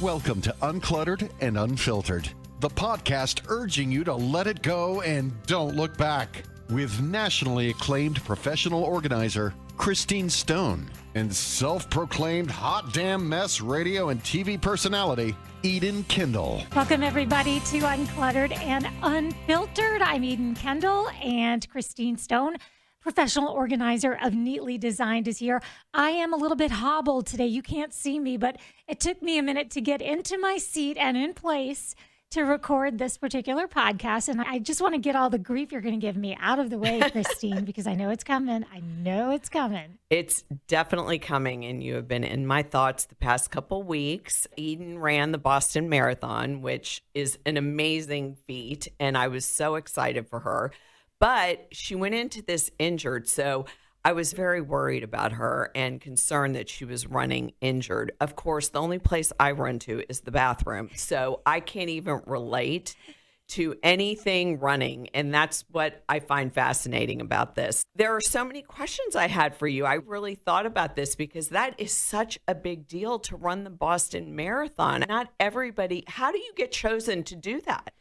Welcome to Uncluttered and Unfiltered, the podcast urging you to let it go and don't look back. With nationally acclaimed professional organizer Christine Stone and self-proclaimed hot damn mess radio and TV personality Eden Kendall. Welcome everybody to Uncluttered and Unfiltered. I'm Eden Kendall, and Christine Stone, professional organizer of Neatly Designed, is here. I am a little bit hobbled today. You can't see me, but it took me a minute to get into my seat and in place to record this particular podcast. And I just want to get all the grief you're going to give me out of the way, Christine, because I know it's coming. I know it's coming. It's definitely coming, and you have been in my thoughts the past couple weeks. Eden ran the Boston Marathon, which is an amazing feat, and I was so excited for her. But she went into this injured, so I was very worried about her and concerned that she was running injured. Of course, the only place I run to is the bathroom, so I can't even relate to anything running, and that's what I find fascinating about this. There are so many questions I had for you. I really thought about this because that is such a big deal to run the Boston Marathon. Not everybody, how do you get chosen to do that?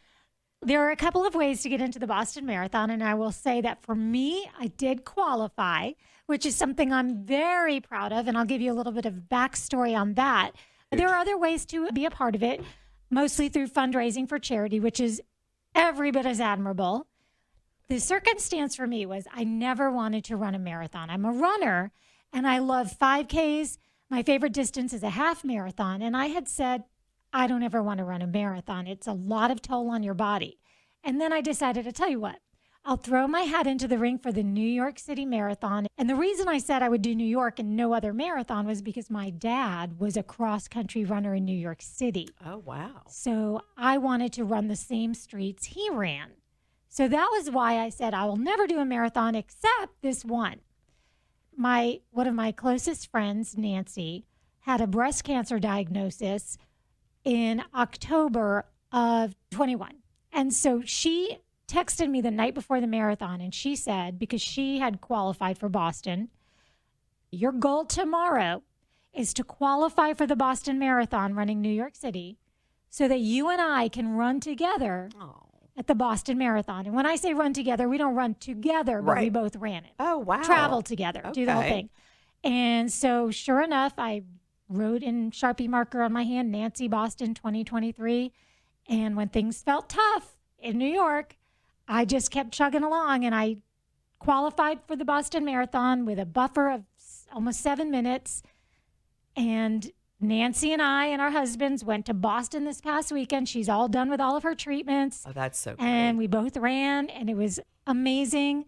There are a couple of ways to get into the Boston Marathon, and I will say that for me, I did qualify, which is something I'm very proud of, and I'll give you a little bit of backstory on that. There are other ways to be a part of it, mostly through fundraising for charity, which is every bit as admirable. The circumstance for me was I never wanted to run a marathon. I'm a runner, and I love 5Ks. My favorite distance is a half marathon, and I had said, I don't ever want to run a marathon. It's a lot of toll on your body. And then I decided to tell you what, I'll throw my hat into the ring for the New York City Marathon. And the reason I said I would do New York and no other marathon was because my dad was a cross-country runner in New York City. Oh, wow. So I wanted to run the same streets he ran. So that was why I said I will never do a marathon except this one. One of my closest friends, Nancy, had a breast cancer diagnosis in October of 21. And so she texted me the night before the marathon, and she said, because she had qualified for Boston, your goal tomorrow is to qualify for the Boston Marathon running New York City so that you and I can run together at the Boston Marathon. And when I say run together, we don't run together, but we both ran it. Oh, wow. Travel together, do the whole thing. And so sure enough, I wrote in Sharpie marker on my hand, Nancy Boston 2023. And when things felt tough in New York, I just kept chugging along, and I qualified for the Boston Marathon with a buffer of almost 7 minutes. And Nancy and I and our husbands went to Boston this past weekend. She's all done with all of her treatments. Oh, that's so cool. And we both ran, and it was amazing.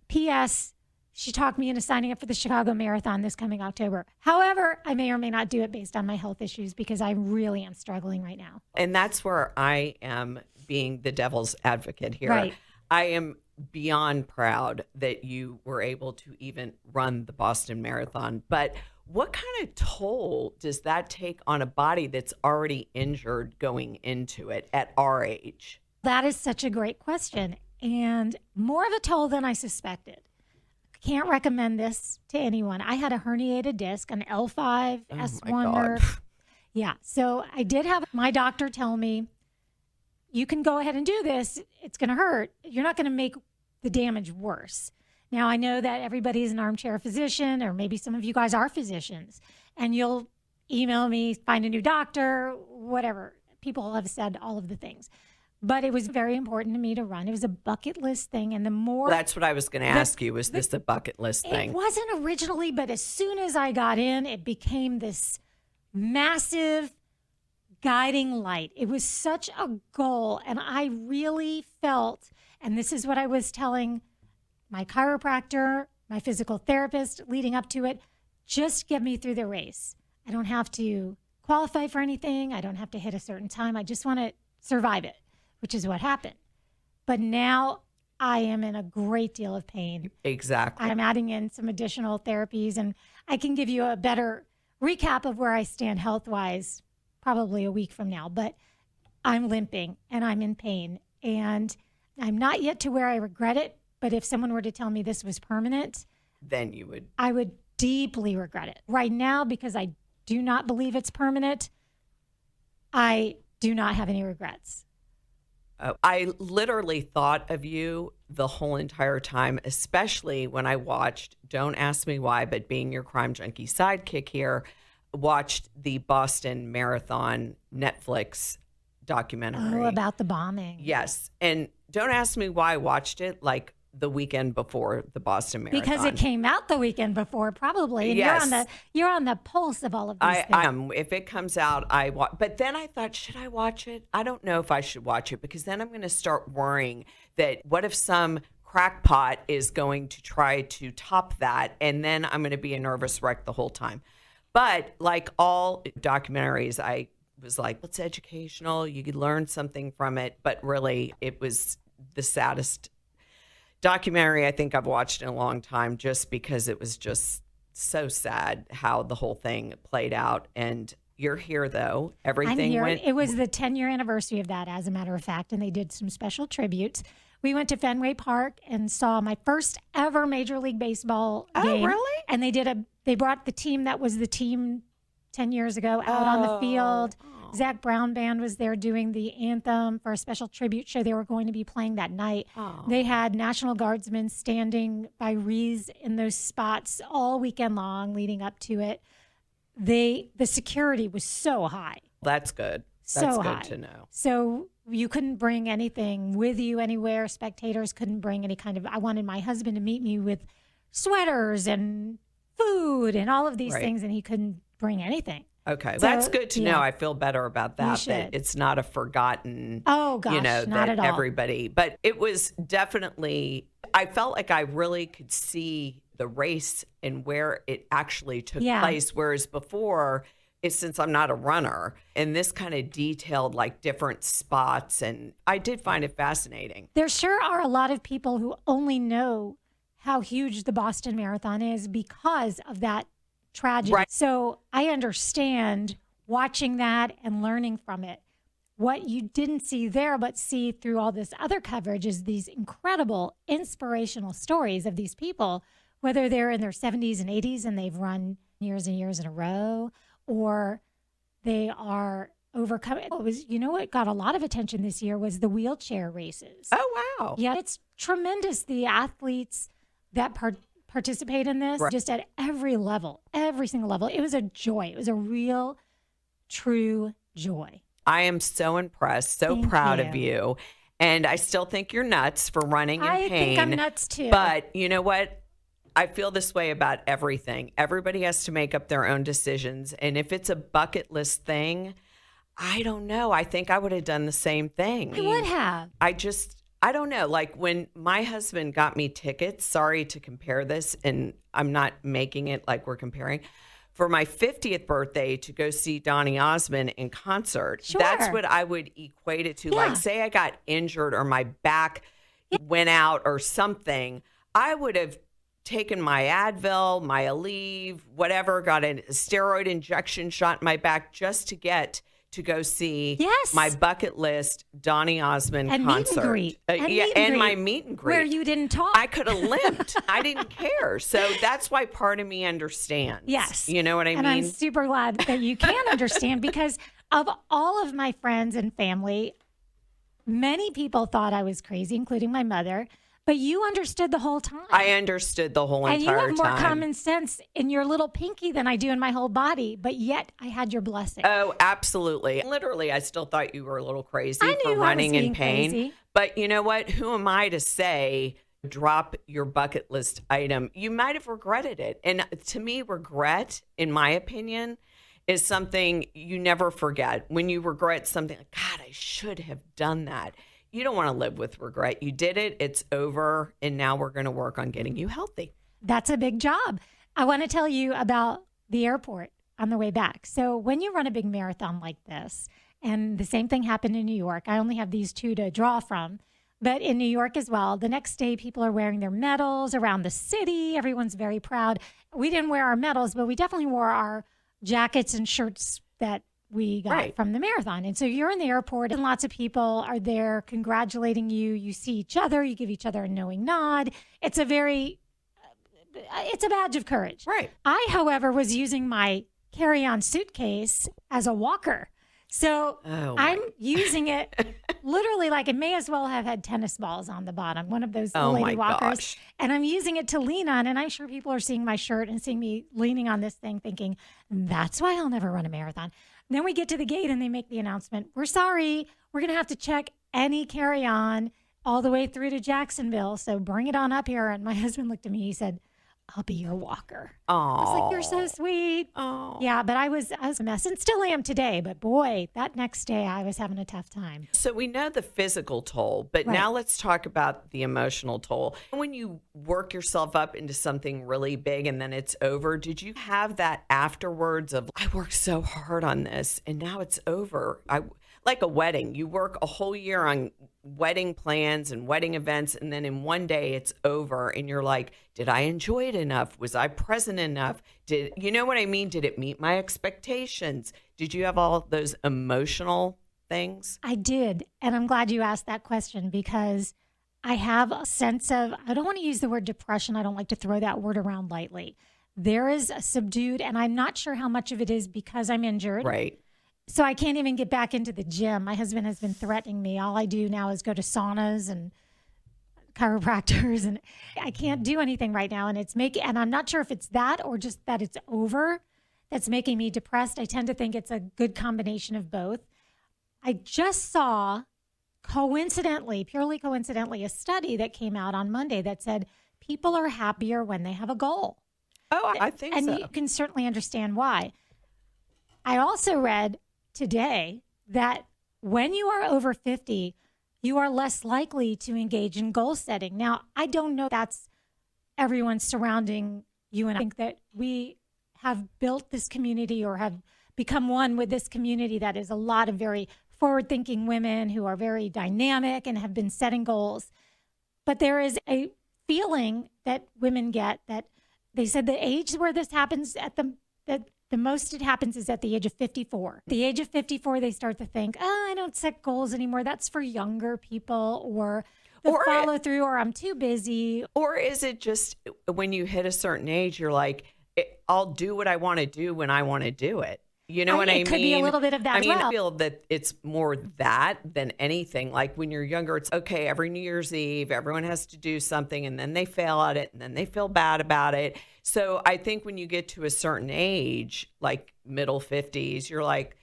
P.S. She talked me into signing up for the Chicago Marathon this coming October. However, I may or may not do it based on my health issues because I really am struggling right now. And that's where I am being the devil's advocate here. Right. I am beyond proud that you were able to even run the Boston Marathon. But what kind of toll does that take on a body that's already injured going into it at our age? That is such a great question, and more of a toll than I suspected. Can't recommend this to anyone. I had a herniated disc, an L5, S1 nerve. Yeah. So I did have my doctor tell me, you can go ahead and do this. It's going to hurt. You're not going to make the damage worse. Now, I know that everybody is an armchair physician, or maybe some of you guys are physicians, and you'll email me, find a new doctor, whatever. People have said all of the things. But it was very important to me to run. It was a bucket list thing. And the more... That's what I was going to ask you. Was this a bucket list thing? It wasn't originally, but as soon as I got in, it became this massive guiding light. It was such a goal. And I really felt, and this is what I was telling my chiropractor, my physical therapist leading up to it, just get me through the race. I don't have to qualify for anything. I don't have to hit a certain time. I just want to survive it, which is what happened. But now I am in a great deal of pain. Exactly. I'm adding in some additional therapies, and I can give you a better recap of where I stand health-wise probably a week from now. But I'm limping, and I'm in pain, and I'm not yet to where I regret it. But if someone were to tell me this was permanent, then you would. I would deeply regret it. Right now, because I do not believe it's permanent, I do not have any regrets. I literally thought of you the whole entire time, especially when I watched, don't ask me why, but being your crime junkie sidekick here, watched the Boston Marathon Netflix documentary. Oh, about the bombing. Yes. And don't ask me why I watched it like the weekend before the Boston Marathon. Because it came out the weekend before, probably. And Yes. you're on the pulse of all of these things. I am. If it comes out, I watch. But then I thought, should I watch it? I don't know if I should watch it because then I'm going to start worrying that what if some crackpot is going to try to top that, and then I'm going to be a nervous wreck the whole time. But like all documentaries, I was like, it's educational. You could learn something from it. But really, it was the saddest documentary I think I've watched in a long time, just because it was just so sad how the whole thing played out. And you're here, though. Everything I'm here. went. It was the 10-year anniversary of that, as a matter of fact, and they did some special tributes. We went to Fenway Park and saw my first ever Major League Baseball game. Oh, really? And they brought the team that was the team 10 years ago out on the field. Zach Brown Band was there doing the anthem for a special tribute show they were going to be playing that night. Oh. They had National Guardsmen standing by wreaths in those spots all weekend long leading up to it. The security was so high. That's good. So That's high. good to know. So you couldn't bring anything with you anywhere. Spectators couldn't bring any kind of, I wanted my husband to meet me with sweaters and food and all of these Right. things, and he couldn't bring anything. Okay, So, that's good to yeah. know. I feel better about that. should. That it's not a forgotten. Oh, gosh, not not that at all. everybody. But it was definitely. I felt like I really could see the race and where it actually took Yeah. place. Whereas before, since I'm not a runner, and this kind of detailed like different spots, and I did find it fascinating. There sure are a lot of people who only know how huge the Boston Marathon is because of that tragedy. Right. So I understand watching that and learning from it. What you didn't see there, but see through all this other coverage, is these incredible inspirational stories of these people, whether they're in their 70s and 80s and they've run years and years in a row, or they are overcoming. What got a lot of attention this year was the wheelchair races. Oh wow! Yeah, it's tremendous. The athletes that participate in this, Right. just at every level, every single level. It was a joy. It was a real, true joy. I am so impressed, so Thank proud you. of you, and I still think you're nuts for running in I pain. think I'm nuts too. But you know what? I feel this way about everything. Everybody has to make up their own decisions. And if it's a bucket list thing, I don't know. I think I would have done the same thing. I would have. I don't know. Like when my husband got me tickets, sorry to compare this, and I'm not making it like we're comparing, for my 50th birthday to go see Donny Osmond in concert. Sure. That's what I would equate it to. Yeah. Like, say I got injured or my back went out or something, I would have taken my Advil, my Aleve, whatever, got a steroid injection shot in my back just to get to go see Yes. my bucket list Donny Osmond And meet and concert. greet. And yeah, meet and and greet. my meet and greet. Where you didn't talk. I could have limped. I didn't care. So that's why part of me understands. Yes. You know what I and mean? I'm super glad that you can understand, because of all of my friends and family, many people thought I was crazy, including my mother, but you understood the whole time. I understood the whole and you entire have more time. common sense in your little pinky than I do in my whole body, but yet I had your blessing. Oh, absolutely. Literally, I still thought you were a little crazy I for knew I was running in being pain. crazy. But you know what? Who am I to say drop your bucket list item? You might have regretted it. And to me, regret, in my opinion, is something you never forget. When you regret something, like, God, I should have done that. You don't want to live with regret. You did it. It's over. And now we're going to work on getting you healthy. That's a big job. I want to tell you about the airport on the way back. So when you run a big marathon like this, and the same thing happened in New York, I only have these two to draw from, but in New York as well, the next day people are wearing their medals around the city. Everyone's very proud. We didn't wear our medals, but we definitely wore our jackets and shirts that we got Right. from the marathon. And so you're in the airport and lots of people are there congratulating you. You see each other, you give each other a knowing nod. It's a badge of courage. Right. I, however, was using my carry-on suitcase as a walker. So Oh, I'm using it literally like it may as well have had tennis balls on the bottom, one of those Oh, lady my walkers. gosh. And I'm using it to lean on. And I'm sure people are seeing my shirt and seeing me leaning on this thing thinking, that's why I'll never run a marathon. Then we get to the gate and they make the announcement, we're sorry, we're going to have to check any carry-on all the way through to Jacksonville. So bring it on up here. And my husband looked at me, he said, I'll be your walker. Oh. I was like, you're so sweet. Oh. Yeah, but I was a mess and still am today. But boy, that next day I was having a tough time. So we know the physical toll, but Right. now let's talk about the emotional toll. When you work yourself up into something really big and then it's over, did you have that afterwards of, I worked so hard on this and now it's over? Like a wedding, you work a whole year on wedding plans and wedding events, and then in one day it's over and you're like, did I enjoy it enough? Was I present enough? Did you know what I mean? Did it meet my expectations? Did you have all those emotional things? I did. And I'm glad you asked that question because I have a sense of, I don't want to use the word depression. I don't like to throw that word around lightly. There is a subdued, and I'm not sure how much of it is because I'm injured. Right. So I can't even get back into the gym. My husband has been threatening me. All I do now is go to saunas and chiropractors, and I can't do anything right now. And I'm not sure if it's that or just that it's over that's making me depressed. I tend to think it's a good combination of both. I just saw purely coincidentally, a study that came out on Monday that said people are happier when they have a goal. Oh, I think And so. you can certainly understand why. I also read today that when you are over 50, you are less likely to engage in goal setting. Now, I don't know if that's everyone surrounding you, and I think that we have built this community or have become one with this community that is a lot of very forward-thinking women who are very dynamic and have been setting goals. But there is a feeling that women get that they said the age where this happens the most it happens is at the age of 54. At the age of 54, they start to think, I don't set goals anymore. That's for younger people, or the follow through, or I'm too busy. Or is it just when you hit a certain age, you're like, I'll do what I want to do when I want to do it. You know what I mean? It could be a little bit of that I as mean, well. I feel that it's more that than anything. Like when you're younger, it's okay, every New Year's Eve, everyone has to do something and then they fail at it and then they feel bad about it. So I think when you get to a certain age, like middle 50s, you're like,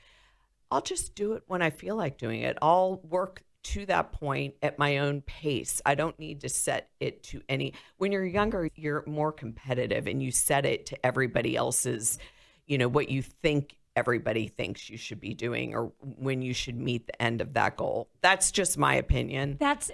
I'll just do it when I feel like doing it. I'll work to that point at my own pace. I don't need to set it to any. When you're younger, you're more competitive and you set it to everybody else's, what you think everybody thinks you should be doing or when you should meet the end of that goal. That's just my opinion. That's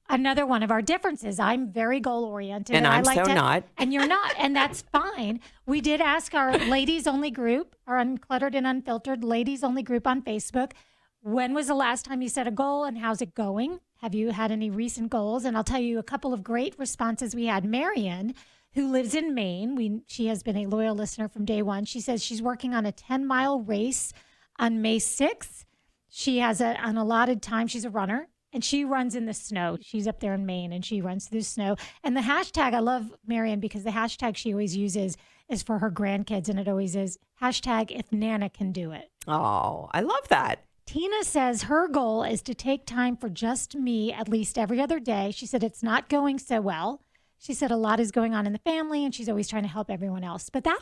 another one of our differences. I'm very goal oriented. And I'm I like so not. And you're not. And that's fine. We did ask our ladies only group, our Uncluttered and Unfiltered ladies only group on Facebook, when was the last time you set a goal and how's it going? Have you had any recent goals? And I'll tell you a couple of great responses. We had Marion, who lives in Maine. She has been a loyal listener from day one. She says she's working on a 10-mile race on May 6th. She has an allotted time. She's a runner, and she runs in the snow. She's up there in Maine, and she runs through the snow. And the hashtag, I love Marion because the hashtag she always uses is for her grandkids, and it always is hashtag if Nana can do it. Oh, I love that. Tina says her goal is to take time for just me at least every other day. She said it's not going so well. She said a lot is going on in the family and she's always trying to help everyone else. But that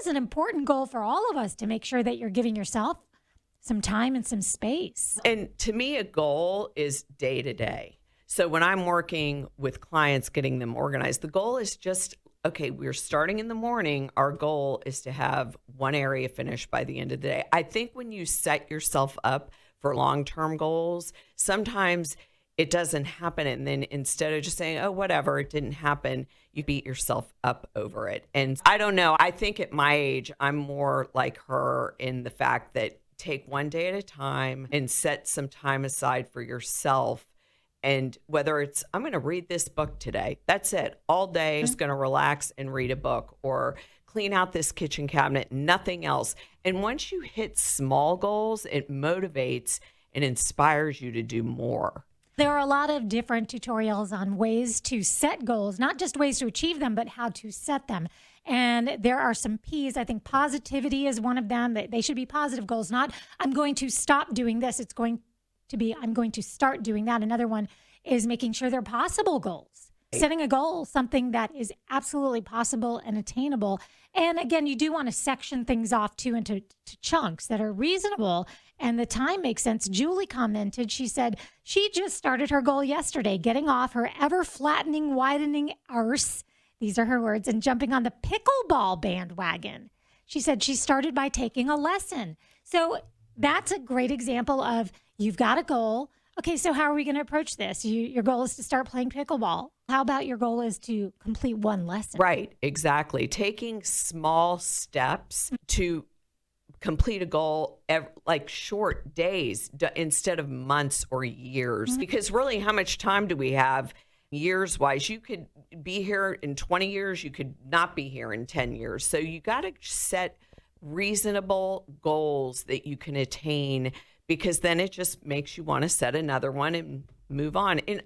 is an important goal for all of us, to make sure that you're giving yourself some time and some space. And to me, a goal is day to day. So when I'm working with clients, getting them organized, the goal is just, okay, we're starting in the morning. Our goal is to have one area finished by the end of the day. I think when you set yourself up for long-term goals, sometimes it doesn't happen. And then instead of just saying, oh, whatever, it didn't happen, you beat yourself up over it. And I don't know. I think at my age, I'm more like her in the fact that take one day at a time and set some time aside for yourself. And whether it's, I'm going to read this book today, that's it. All day, just going to relax and read a book, or clean out this kitchen cabinet, nothing else. And once you hit small goals, it motivates and inspires you to do more. There are a lot of different tutorials on ways to set goals, not just ways to achieve them, but how to set them. And there are some P's. I think positivity is one of them. They should be positive goals, not I'm going to stop doing this. It's going to be I'm going to start doing that. Another one is making sure they're possible goals. Setting a goal, something that is absolutely possible and attainable. And again, you do want to section things off too into chunks that are reasonable and the time makes sense. Julie commented, she said she just started her goal yesterday, getting off her ever flattening, widening arse. These are her words, and jumping on the pickleball bandwagon. She said she started by taking a lesson. So that's a great example of you've got a goal. Okay, so how are we going to approach this? Your goal is to start playing pickleball. How about your goal is to complete one lesson? Right, exactly. Taking small steps to complete a goal, like short days instead of months or years. Because really, how much time do we have years wise? You could be here in 20 years, you could not be here in 10 years. So you got to set reasonable goals that you can attain, because then it just makes you want to set another one and move on. And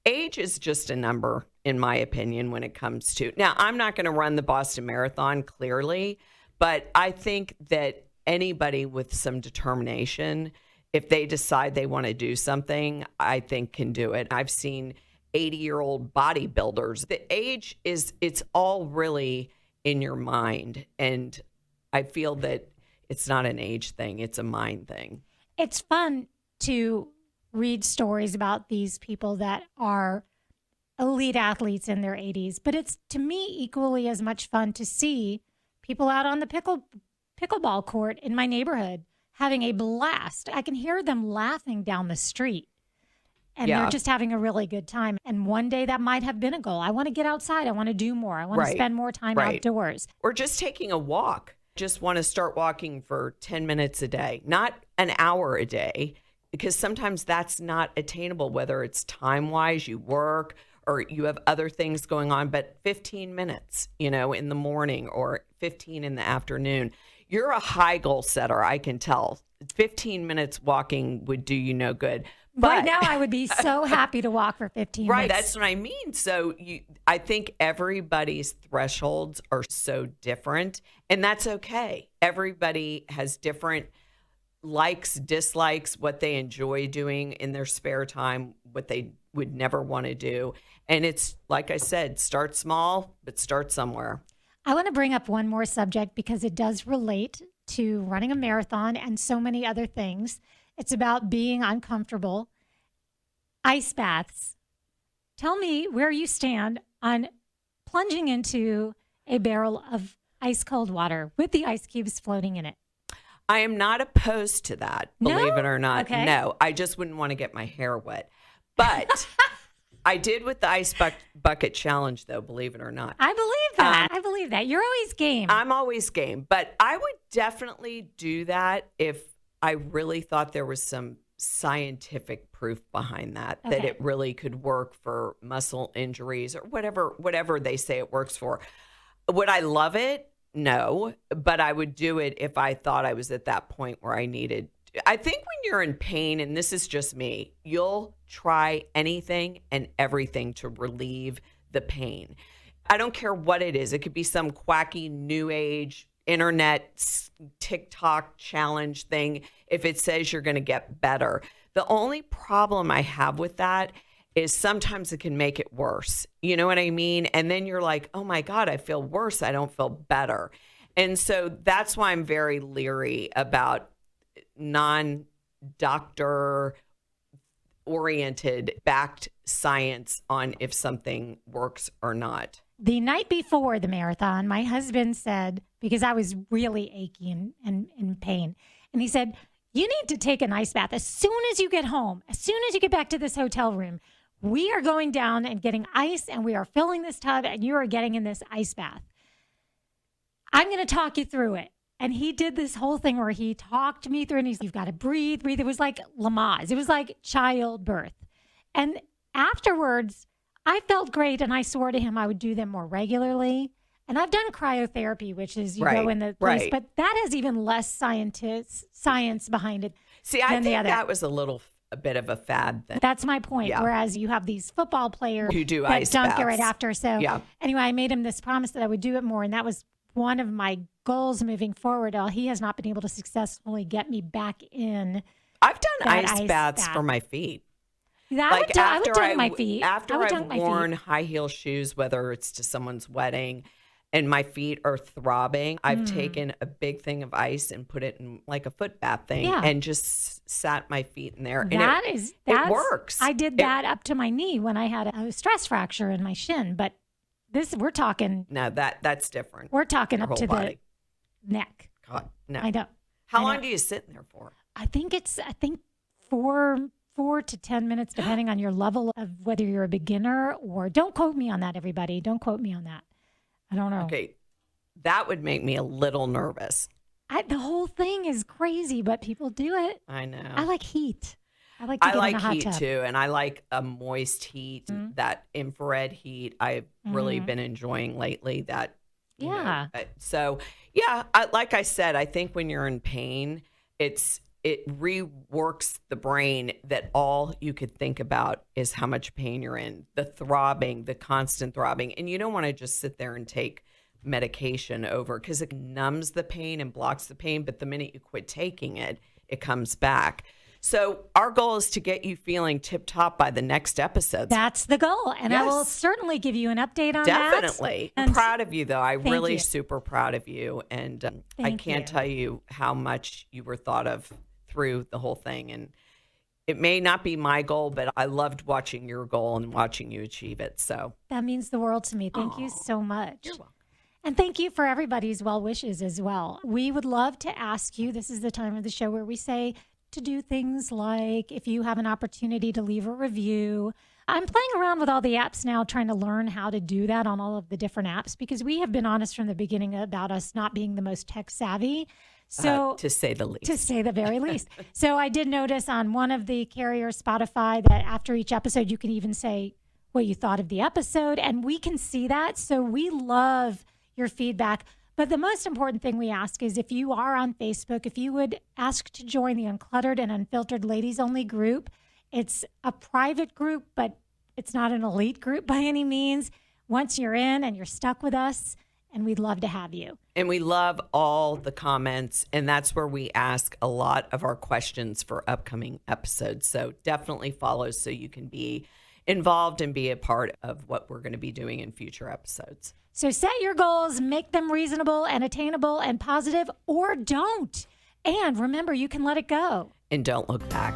age is just a number, in my opinion, when it comes to. Now, I'm not going to run the Boston Marathon, clearly, but I think that anybody with some determination, if they decide they want to do something, I think can do it. I've seen 80-year-old bodybuilders. The age it's all really in your mind. And I feel that it's not an age thing, it's a mind thing. It's fun to read stories about these people that are elite athletes in their 80s, but it's, to me, equally as much fun to see people out on the pickleball court in my neighborhood having a blast. I can hear them laughing down the street, and they're just having a really good time. And one day that might have been a goal. I want to get outside. I want to do more. I want to spend more time outdoors. Or just taking a walk. Just want to start walking for 10 minutes a day, not an hour a day, because sometimes that's not attainable, whether it's time-wise, you work, or you have other things going on, but 15 minutes, in the morning or 15 in the afternoon. You're a high goal setter, I can tell. 15 minutes walking would do you no good. But right now, I would be so happy to walk for 15 minutes. Right, that's what I mean. So I think everybody's thresholds are so different, and that's okay. Everybody has different likes, dislikes, what they enjoy doing in their spare time, what they would never want to do. And it's, like I said, start small, but start somewhere. I want to bring up one more subject because it does relate to running a marathon and so many other things. It's about being uncomfortable. Ice baths. Tell me where you stand on plunging into a barrel of ice cold water with the ice cubes floating in it. I am not opposed to that, believe it or not. Okay. No, I just wouldn't want to get my hair wet. But I did with the ice bucket challenge, though, believe it or not. I believe that. I believe that. You're always game. I'm always game. But I would definitely do that if I really thought there was some scientific proof behind that it really could work for muscle injuries or whatever they say it works for. Would I love it? No, but I would do it if I thought I was at that point where I needed. I think when you're in pain, and this is just me, you'll try anything and everything to relieve the pain. I don't care what it is. It could be some quacky new age internet TikTok challenge thing. If it says you're going to get better, the only problem I have with that is sometimes it can make it worse. You know what I mean? And then you're like, oh my God, I feel worse. I don't feel better. And so that's why I'm very leery about non-doctor oriented backed science on if something works or not. The night before the marathon, my husband said, because I was really achy and in pain, and he said, you need to take an ice bath as soon as you get home, as soon as you get back to this hotel room. We are going down and getting ice, and we are filling this tub, and you are getting in this ice bath. I'm going to talk you through it. And he did this whole thing where he talked me through, and he's, you've got to breathe. It was like Lamaze. It was like childbirth. And afterwards, I felt great, and I swore to him I would do them more regularly. And I've done cryotherapy, which is you go in the place, but that has even less science behind it. See, I think that was a little a bit of a fad thing. That's my point. Yeah. Whereas you have these football players Who do that ice dunk it baths. right after. So Yeah. anyway, I made him this promise that I would do it more. And that was one of my goals moving forward. He has not been able to successfully get me back in. I've done That ice ice bath bath. for my feet. I would dunk my feet. After I would I've dunk my worn feet. high heel shoes, whether it's to someone's wedding, and my feet are throbbing, I've taken a big thing of ice and put it in like a foot bath thing Yeah. and just sat my feet in there. And That's it works. I did that up to my knee when I had a stress fracture in my shin. But we're talking No, that's different. up Your whole to body. the neck. God, no. I know. How I know. long do you sit in there for? I think 4 to 10 minutes, depending on your level of whether you're a beginner or. Don't quote me on that, everybody. Don't quote me on that. I don't know. Okay, that would make me a little nervous. The whole thing is crazy, but people do it. I know. I like heat. I like to I get in like a hot heat tub. too, and I like a moist heat, that infrared heat. I've really been enjoying lately. That you know, Yeah. so like I said, I think when you're in pain, it reworks the brain that all you could think about is how much pain you're in, the throbbing, the constant throbbing, and you don't want to just sit there and take medication over because it numbs the pain and blocks the pain. But the minute you quit taking it, it comes back. So our goal is to get you feeling tip top by the next episode. That's the goal. And I will Yes. certainly give you an update on that. Definitely. I'm And proud of you, though. I'm really you. super proud of you. And I Thank can't you. tell you how much you were thought of through the whole thing. And it may not be my goal, but I loved watching your goal and watching you achieve it. So That means the world to me. Thank you so much. you're welcome. And thank you for everybody's well wishes as well. We would love to ask you, this is the time of the show where we say to do things like if you have an opportunity to leave a review. I'm playing around with all the apps now, trying to learn how to do that on all of the different apps because we have been honest from the beginning about us not being the most tech savvy. So to say the least. to say the very least. So I did notice on one of the carriers, Spotify, that after each episode, you can even say what you thought of the episode, and we can see that. So we love your feedback. But the most important thing we ask is if you are on Facebook, if you would ask to join the Uncluttered and Unfiltered Ladies Only group. It's a private group, but it's not an elite group by any means. Once you're in and you're stuck with us, and we'd love to have you. And we love all the comments, and that's where we ask a lot of our questions for upcoming episodes. So definitely follow so you can be involved and be a part of what we're going to be doing in future episodes. So set your goals, make them reasonable and attainable and positive, or don't. And remember, you can let it go. And don't look back.